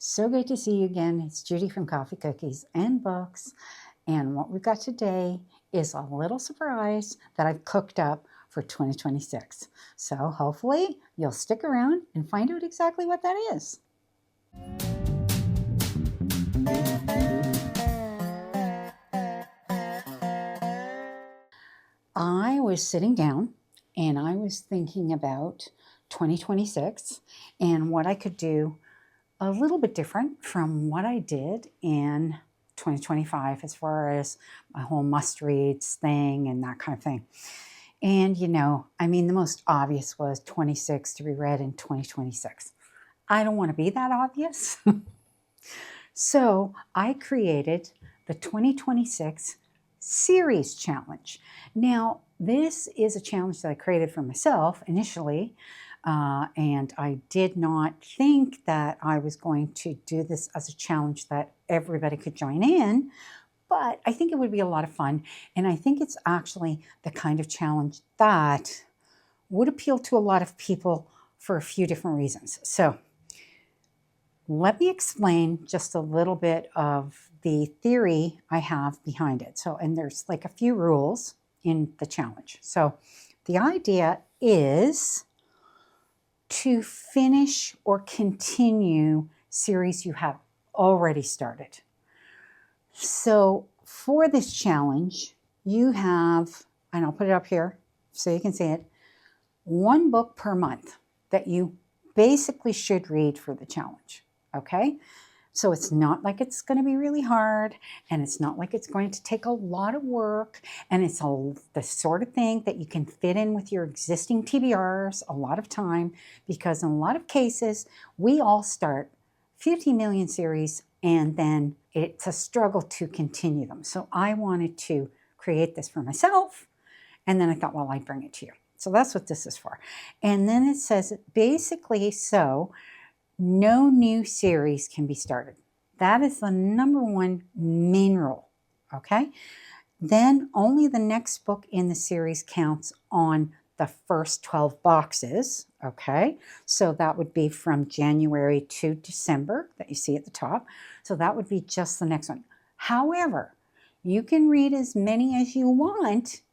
So great to see you again. It's Judy from Coffee, Cookies, and Books. And what we've got today is a little surprise that I've cooked up for 2026. So hopefully you'll stick around and find out exactly what that is. I was sitting down and I was thinking about 2026 and what I could do a little bit different from what I did in 2025 as far as my whole must-reads thing and that kind of thing. And the most obvious was 26 to be read in 2026. I don't want to be that obvious. So I created the 2026 series challenge. Now, this is a challenge that I created for myself initially, and I did not think that I was going to do this as a challenge that everybody could join in, but I think it would be a lot of fun, and I think it's actually the kind of challenge that would appeal to a lot of people for a few different reasons. So let me explain just a little bit of the theory I have behind it. And there's like a few rules in the challenge. So the idea is to finish or continue series you have already started. So for this challenge, you have, and I'll put it up here so you can see it, one book per month that you basically should read for the challenge. Okay? So it's not like it's going to be really hard, and it's not like it's going to take a lot of work, and it's the sort of thing that you can fit in with your existing TBRs a lot of time, because in a lot of cases, we all start 50 million series, and then it's a struggle to continue them. So I wanted to create this for myself, and then I thought, well, I'd bring it to you. So that's what this is for. And then it says basically no new series can be started. That is the number one main rule, okay? Then only the next book in the series counts on the first 12 boxes, okay? So that would be from January to December that you see at the top. So that would be just the next one. However, you can read as many as you want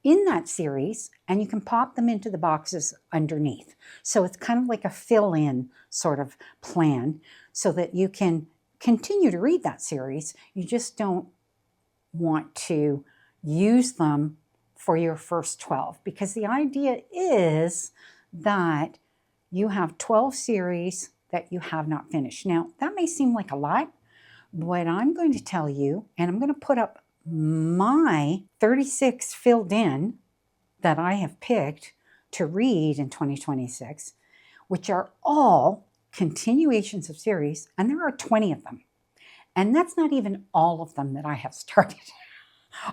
in that series, and you can pop them into the boxes underneath. So it's kind of like a fill-in sort of plan so that you can continue to read that series. You just don't want to use them for your first 12, because the idea is that you have 12 series that you have not finished. Now, that may seem like a lot, but I'm going to tell you, and I'm going to put up my 36 filled in that I have picked to read in 2026, which are all continuations of series, and there are 20 of them. And that's not even all of them that I have started.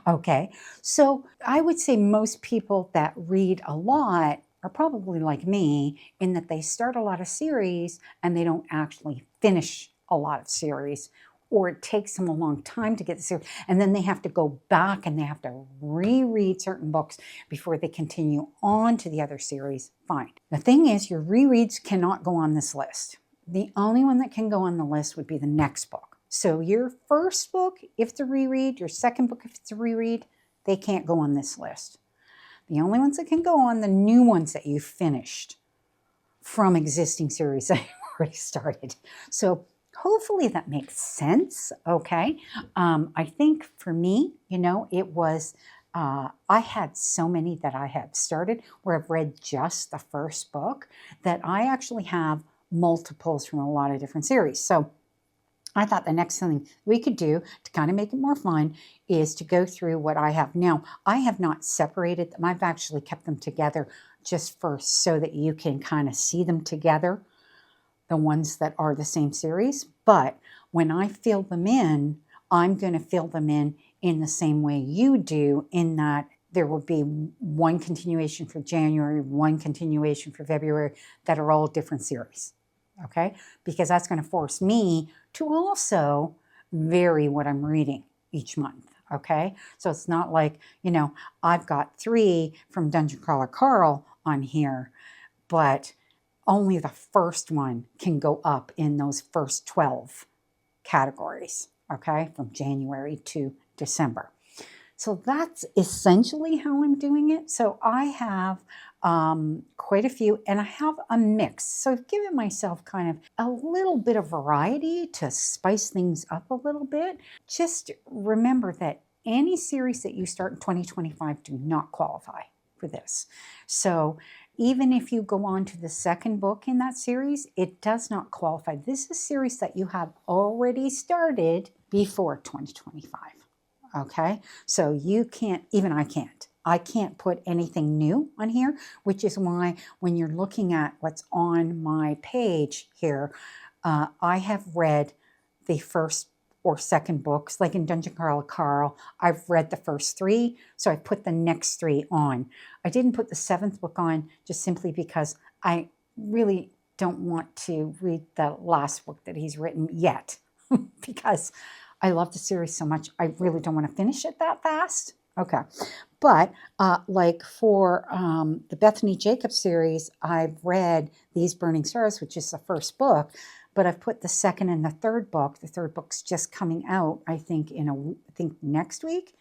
Okay, so I would say most people that read a lot are probably like me in that they start a lot of series and they don't actually finish a lot of series, or it takes them a long time to get the series, and then they have to go back and they have to reread certain books before they continue on to the other series. Fine. The thing is, your rereads cannot go on this list. The only one that can go on the list would be the next book. So your first book, if it's a reread, your second book, if it's a reread, they can't go on this list. The only ones that can go on, the new ones that you finished from existing series that you've already started. So hopefully that makes sense, okay? I think for me, it was, I had so many that I have started where I've read just the first book that I actually have multiples from a lot of different series. So I thought the next thing we could do to kind of make it more fun is to go through what I have. Now, I have not separated them. I've actually kept them together just so that you can kind of see them together, the ones that are the same series. But when I fill them in, I'm going to fill them in the same way you do, in that there will be one continuation for January, one continuation for February that are all different series, okay? Because that's going to force me to also vary what I'm reading each month, okay? So it's not like, I've got 3 from Dungeon Crawler Carl on here, but only the first one can go up in those first 12 categories, okay, from January to December. So that's essentially how I'm doing it. So I have quite a few, and I have a mix. So I've given myself kind of a little bit of variety to spice things up a little bit. Just remember that any series that you start in 2025 do not qualify for this. So even if you go on to the second book in that series, it does not qualify. This is a series that you have already started before 2025. Okay, so you can't, even I can't put anything new on here, which is why when you're looking at what's on my page here, I have read the first or second books, like in Dungeon Crawl Carl, I've read the first 3, so I put the next 3 on. I didn't put the 7th book on just simply because I really don't want to read the last book that he's written yet, because I love the series so much. I really don't want to finish it that fast. Okay. But like for the Bethany Jacobs series, I've read These Burning Stars, which is the first book, but I've put the second and the third book. The third book's just coming out, I think, next week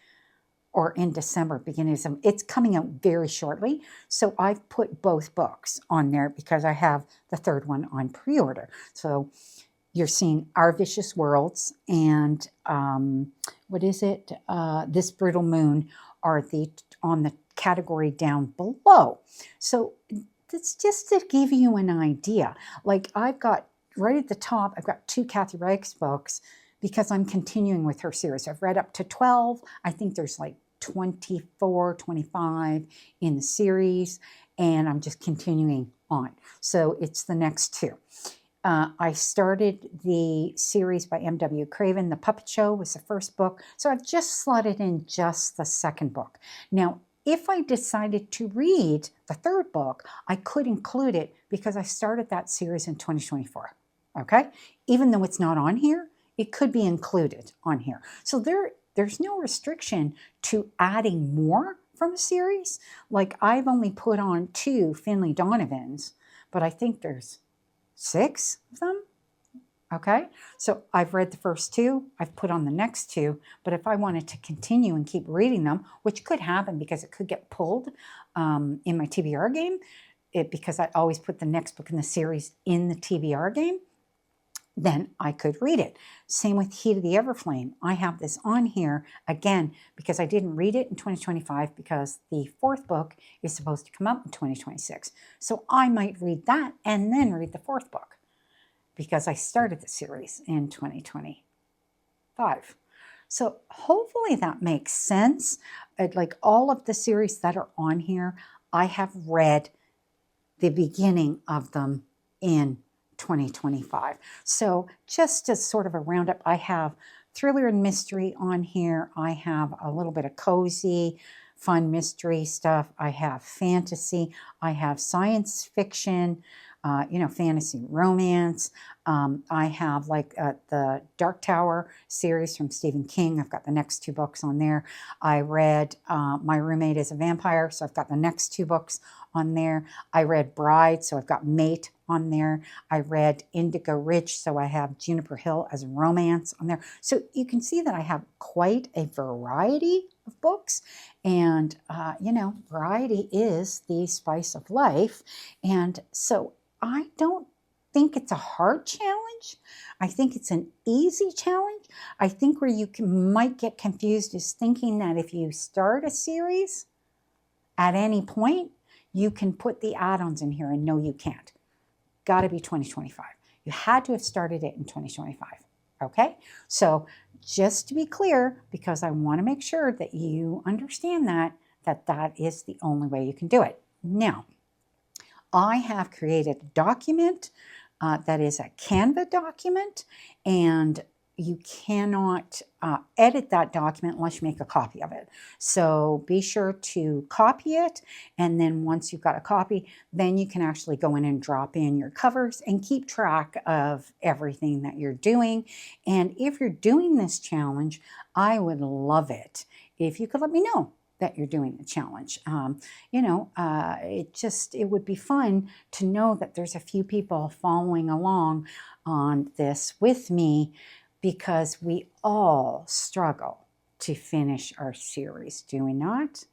or in December, beginning of December. It's coming out very shortly. So I've put both books on there because I have the third one on pre-order. So you're seeing Our Vicious Worlds and This Brutal Moon are on the category down below. So that's just to give you an idea. Like I've got right at the top, I've got 2 Kathy Reichs books because I'm continuing with her series. I've read up to 12. I think there's like 24, 25 in the series, and I'm just continuing on. So it's the next 2. I started the series by M.W. Craven. The Puppet Show was the first book. So I've just slotted in just the second book. Now, if I decided to read the third book, I could include it because I started that series in 2024. Okay? Even though it's not on here, it could be included on here. So there's no restriction to adding more from a series. Like I've only put on 2 Finlay Donovans, but I think there's 6 of them. Okay, so I've read the first 2, I've put on the next 2, but if I wanted to continue and keep reading them, which could happen because it could get pulled in my TBR game, because I always put the next book in the series in the TBR game, then I could read it. Same with Heat of the Everflame. I have this on here, again, because I didn't read it in 2025 because the 4th book is supposed to come out in 2026. So I might read that and then read the 4th book because I started the series in 2025. So hopefully that makes sense. Like all of the series that are on here, I have read the beginning of them in 2025. So just as sort of a roundup, I have thriller and mystery on here. I have a little bit of cozy, fun mystery stuff. I have fantasy. I have science fiction, fantasy romance. I have like the Dark Tower series from Stephen King. I've got the next 2 books on there. I read My Roommate is a Vampire, so I've got the next 2 books on there. I read Bride, so I've got Mate on there. I read Indigo Ridge, so I have Juniper Hill as a romance on there. So you can see that I have quite a variety of books, and variety is the spice of life. And so I don't think it's a hard challenge. I think it's an easy challenge. I think where you might get confused is thinking that if you start a series at any point, you can put the add-ons in here, and no, you can't. Got to be 2025. You had to have started it in 2025. Okay? So just to be clear, because I want to make sure that you understand that is the only way you can do it. Now, I have created a document that is a Canva document, and you cannot edit that document unless you make a copy of it. So be sure to copy it, and then once you've got a copy, then you can actually go in and drop in your covers and keep track of everything that you're doing. And if you're doing this challenge, I would love it if you could let me know that you're doing the challenge. It would be fun to know that there's a few people following along on this with me, because we all struggle to finish our series, do we not?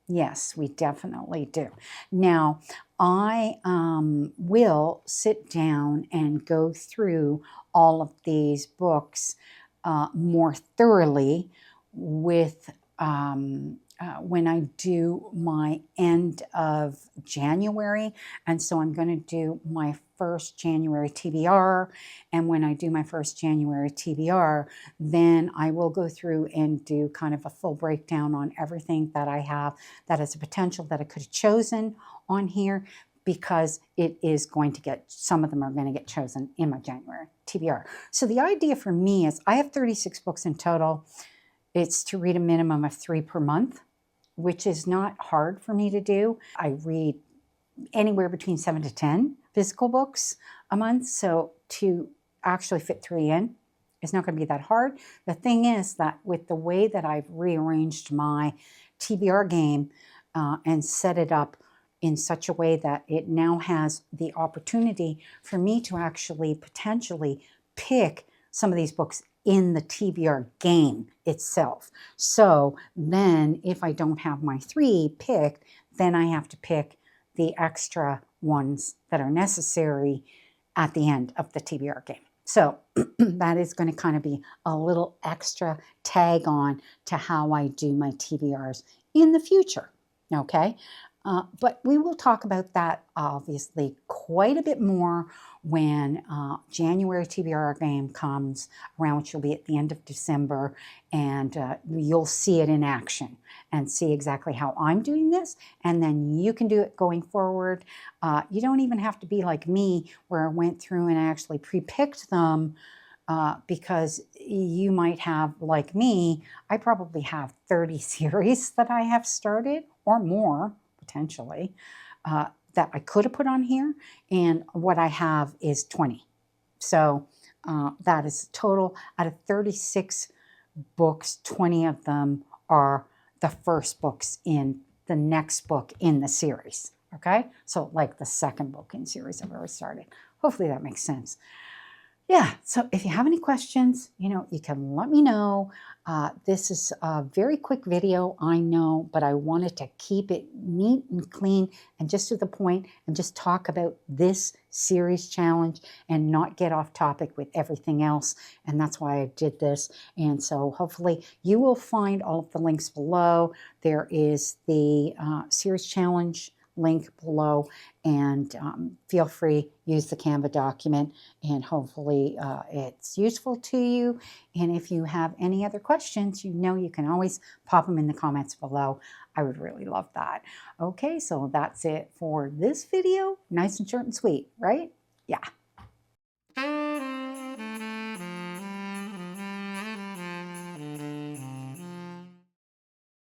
Yes, we definitely do. Now, I will sit down and go through all of these books more thoroughly with when I do my end of January. And so I'm going to do my first January TBR. And when I do my first January TBR, then I will go through and do kind of a full breakdown on everything that I have that has a potential that I could have chosen on here, because it is going to get, some of them are going to get chosen in my January TBR. So the idea for me is I have 36 books in total. It's to read a minimum of 3 per month, which is not hard for me to do. I read anywhere between 7 to 10 physical books a month. So to actually fit 3 in is not going to be that hard. The thing is that with the way that I've rearranged my TBR game and set it up in such a way that it now has the opportunity for me to actually potentially pick some of these books in the TBR game itself. So then if I don't have my 3 picked, then I have to pick the extra ones that are necessary at the end of the TBR game. So that is going to kind of be a little extra tag on to how I do my TBRs in the future. Okay. But we will talk about that obviously quite a bit more when January TBR game comes around, which will be at the end of December, and you'll see it in action and see exactly how I'm doing this, and then you can do it going forward. You don't even have to be like me, where I went through and actually pre-picked them, because you might have, like me, I probably have 30 series that I have started or more, potentially, that I could have put on here, and what I have is 20. So that is total. Out of 36 books, 20 of them are the first books in the next book in the series. Okay, so like the second book in series I've ever started. Hopefully that makes sense. Yeah, so if you have any questions, you can let me know. This is a very quick video, I know, but I wanted to keep it neat and clean and just to the point and just talk about this series challenge and not get off topic with everything else. And that's why I did this. And so hopefully you will find all of the links below. There is the series challenge link below, and feel free, use the Canva document, and hopefully it's useful to you. And if you have any other questions, you can always pop them in the comments below. I would really love that. Okay, so that's it for this video. Nice and short and sweet, right? Yeah.